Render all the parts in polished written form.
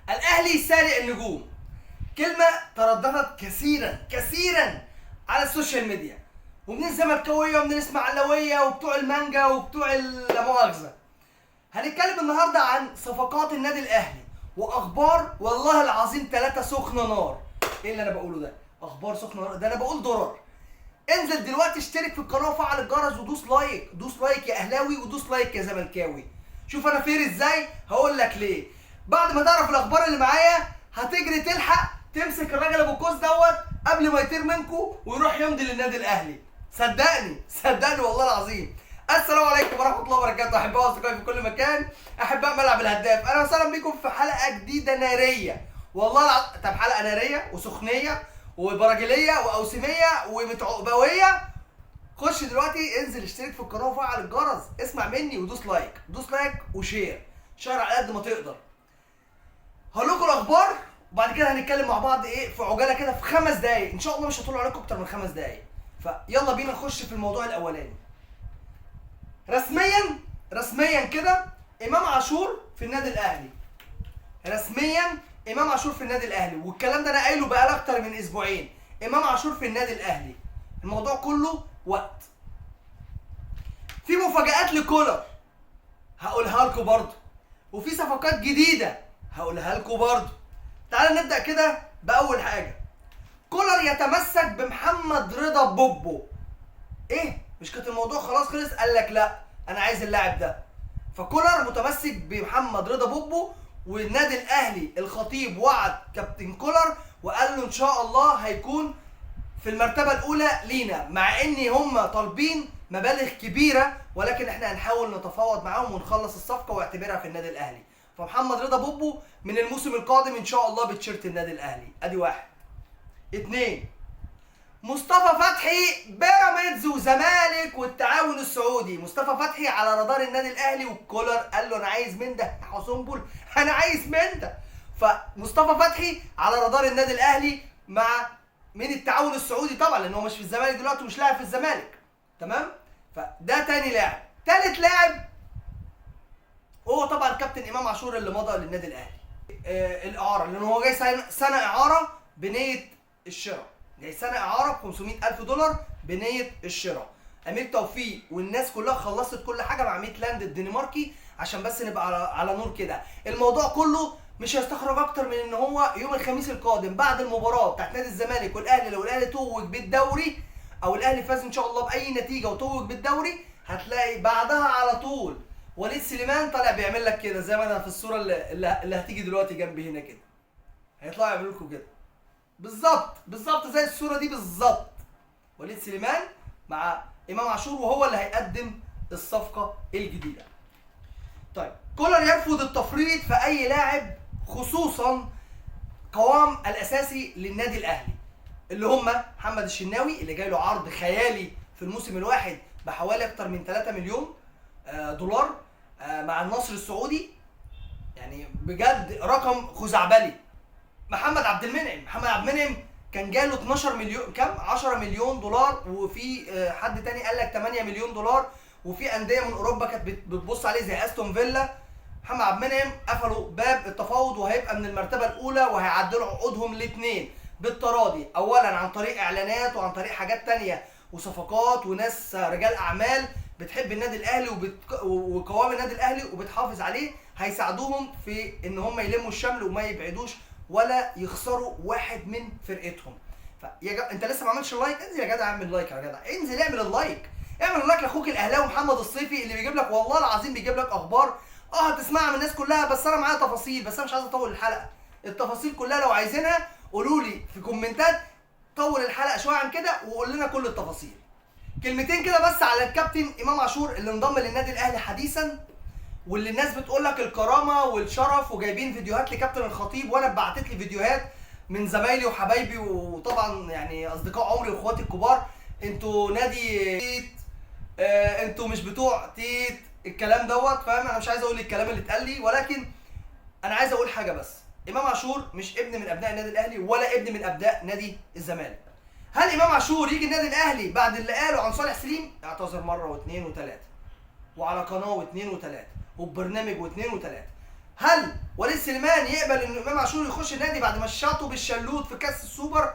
الاهلي سارق النجوم. كلمه ترددت كثيرا على السوشيال ميديا، ومن الزملكاويه ومن الاسماعيلاويه وبتوع المانجا وبتوع لا مؤاخذه. هنتكلم النهارده عن صفقات النادي الاهلي واخبار والله العظيم ثلاثه سخنه نار. ايه اللي انا بقوله ده؟ اخبار سخنه نار؟ ده انا بقول ضرر. انزل دلوقتي اشترك في القناه وفعل الجرس ودوس لايك، دوس لايك يا اهلاوي ودوس لايك يا زملكاوي. شوف انا فير ازاي؟ هقول لك ليه. بعد ما تعرف الاخبار اللي معايا هتجري تلحق تمسك الراجل ابو كوس دوت قبل ما يطير منكم ويروح يمضي للنادي الاهلي. صدقني والله العظيم. السلام عليكم ورحمه الله وبركاته، احباء واصدقائي في كل مكان، احباء ملعب الهداف. اهلا وسهلا بكم في حلقه جديده ناريه والله طب حلقه ناريه وسخنيه وبراجيليه واوسميه ومتعقبويه. خش دلوقتي انزل اشترك في القناه وفعل الجرس، اسمع مني ودوس لايك، وشير على قد ما تقدر. هقول لكم الاخبار وبعد كده هنتكلم مع بعض في عجاله كده في 5 دقايق ان شاء الله، مش هطول عليكم اكتر من 5 دقايق. فيلا بينا نخش في الموضوع الاولاني. رسميا كده امام عاشور في النادي الاهلي. والكلام ده انا قايله بقاله اكتر من اسبوعين. امام عاشور في النادي الاهلي. الموضوع كله وقت. في مفاجآت لكولر هقولها لكم برضه، وفي صفقات جديده هقولها لكم برضه. تعال نبدا كده باول حاجه. كولر يتمسك بمحمد رضا بوبو. مش كانت الموضوع خلاص خلص؟ قال لك لا انا عايز اللاعب ده. فكولر متمسك بمحمد رضا بوبو، والنادي الاهلي الخطيب وعد كابتن كولر وقال له ان شاء الله هيكون في المرتبه الاولى لينا، مع ان هم طالبين مبالغ كبيره، ولكن احنا هنحاول نتفاوض معاهم ونخلص الصفقه واعتبرها في النادي الاهلي. فمحمد رضا بوبو من الموسم القادم ان شاء الله بتشيرت النادي الاهلي. ادي 1. 2. مصطفى فتحي بيراميدز وزمالك والتعاون السعودي. مصطفى فتحي على رادار النادي الاهلي، والكولر قال له انا عايز من ده يا حسنبل، انا عايز من ده. فمصطفى فتحي على رادار النادي الاهلي مع من التعاون السعودي طبعا، لان هو مش في الزمالك دلوقتي ومش لاعب في الزمالك. تمام؟ فده تاني لاعب. تالت لاعب هو طبعا كابتن امام عاشور اللي مضى للنادي الاهلي. الاعاره، لان هو جاي سنه اعاره بنيه الشراء. جاي سنه اعاره ب $500,000 بنيه الشراء. امير توفيق والناس كلها خلصت كل حاجه مع ميتلاند الدنماركي، عشان بس نبقى على نور كده. الموضوع كله مش هيستخرج اكتر من ان هو يوم الخميس القادم بعد المباراه بتاعت نادي الزمالك والاهلي، لو الاهلي توج بالدوري او الاهلي فاز ان شاء الله باي نتيجه وتوج بالدوري، هتلاقي بعدها على طول وليد سليمان طالع بيعمل لك كده زي ما انا في الصوره اللي هتيجي دلوقتي جنبي هنا كده. هيطلعوا يعملوا لكم كده بالظبط زي الصوره دي بالظبط. وليد سليمان مع امام عاشور، وهو اللي هيقدم الصفقه الجديده. طيب كولر يرفض التفريط في اي لاعب، خصوصا قوام الاساسي للنادي الاهلي اللي هم محمد الشناوي اللي جاي له عرض خيالي في الموسم الواحد بحوالي اكتر من 3 مليون دولار مع النصر السعودي. يعني بجد رقم خزعبلي. محمد عبد المنعم كان جاله 12 مليون، كام؟ 10 مليون دولار، وفي حد تاني قال لك 8 مليون دولار، وفي انديه من اوروبا كانت بتبص عليه زي استون فيلا. محمد عبد المنعم قفلوا باب التفاوض وهيبقى من المرتبه الاولى، وهيعدلوا عقودهم الاثنين بالتراضي، اولا عن طريق اعلانات وعن طريق حاجات تانيه وصفقات وناس رجال اعمال بتحب النادي الاهلي وقوام النادي الاهلي وبتحافظ عليه، هيساعدوهم في ان هم يلموا الشمل وما يبعدوش ولا يخسروا واحد من فرقتهم. انت لسه ما عملتش اللايك؟ انزل يا جدع اعمل لايك يا جدع، انزل اعمل اللايك لاخوك الاهلاوي محمد الصيفي اللي بيجيب لك والله العظيم بيجيب لك اخبار هتسمعها من الناس كلها، بس انا معايا تفاصيل، بس انا مش عايز اطول الحلقه. التفاصيل كلها لو عايزينها قولوا لي في كومنتات، طول الحلقه شويه عن كده وقول لنا كل التفاصيل. كلمتين كده بس على الكابتن امام عاشور اللي انضم للنادي الاهلي حديثا، واللي الناس بتقول لك الكرامه والشرف، وجايبين فيديوهات لكابتن الخطيب، وانا اتبعتت لي فيديوهات من زمايلي وحبايبي وطبعا يعني اصدقاء عمري واخواتي الكبار. انتوا نادي تيت، انتوا مش بتوع تيت الكلام دوت، فاهم؟ انا مش عايز اقول الكلام اللي اتقال لي، ولكن انا عايز اقول حاجه بس. امام عاشور مش ابن من ابناء النادي الاهلي ولا ابن من ابناء نادي الزمالك. هل امام عاشور يجي النادي الاهلي بعد اللي قاله عن صالح سليم؟ اعتذر مره واثنين وثلاثه، وعلى قناه واثنين وثلاثه، وببرنامج واثنين وثلاثه. هل وليد سليمان يقبل ان امام عاشور يخش النادي بعد ما شاطه بالشلوت في كاس السوبر؟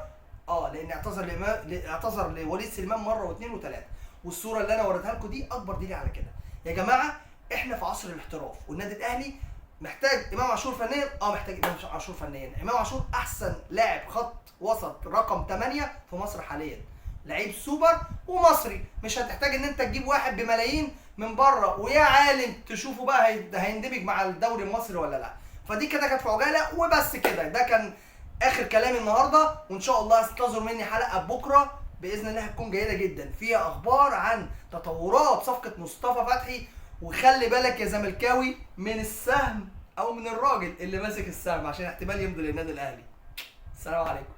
لان اعتذر لوليد سليمان مره واثنين وثلاثه، والصوره اللي انا وريتها لكم دي اكبر دليل على كده. يا جماعه احنا في عصر الاحتراف، والنادي الاهلي محتاج امام عاشور فنيا. محتاج امام عاشور فنيا. امام عاشور احسن لاعب خط وسط رقم 8 في مصر حاليا، لعيب سوبر ومصري. مش هتحتاج ان انت تجيب واحد بملايين من بره، ويا عالم تشوفه بقى هيندمج مع الدوري المصري ولا لا. فدي كده كانت في عجاله وبس كده. ده كان اخر كلامي النهارده، وان شاء الله انتظروا مني حلقه بكره باذن الله هتكون جيده جدا فيها اخبار عن تطورات صفقه مصطفى فتحي. وخلي بالك يا زملكاوي من السهم او من الراجل اللي ماسك السهم، عشان احتمال يمضي للنادي الاهلي. السلام عليكم.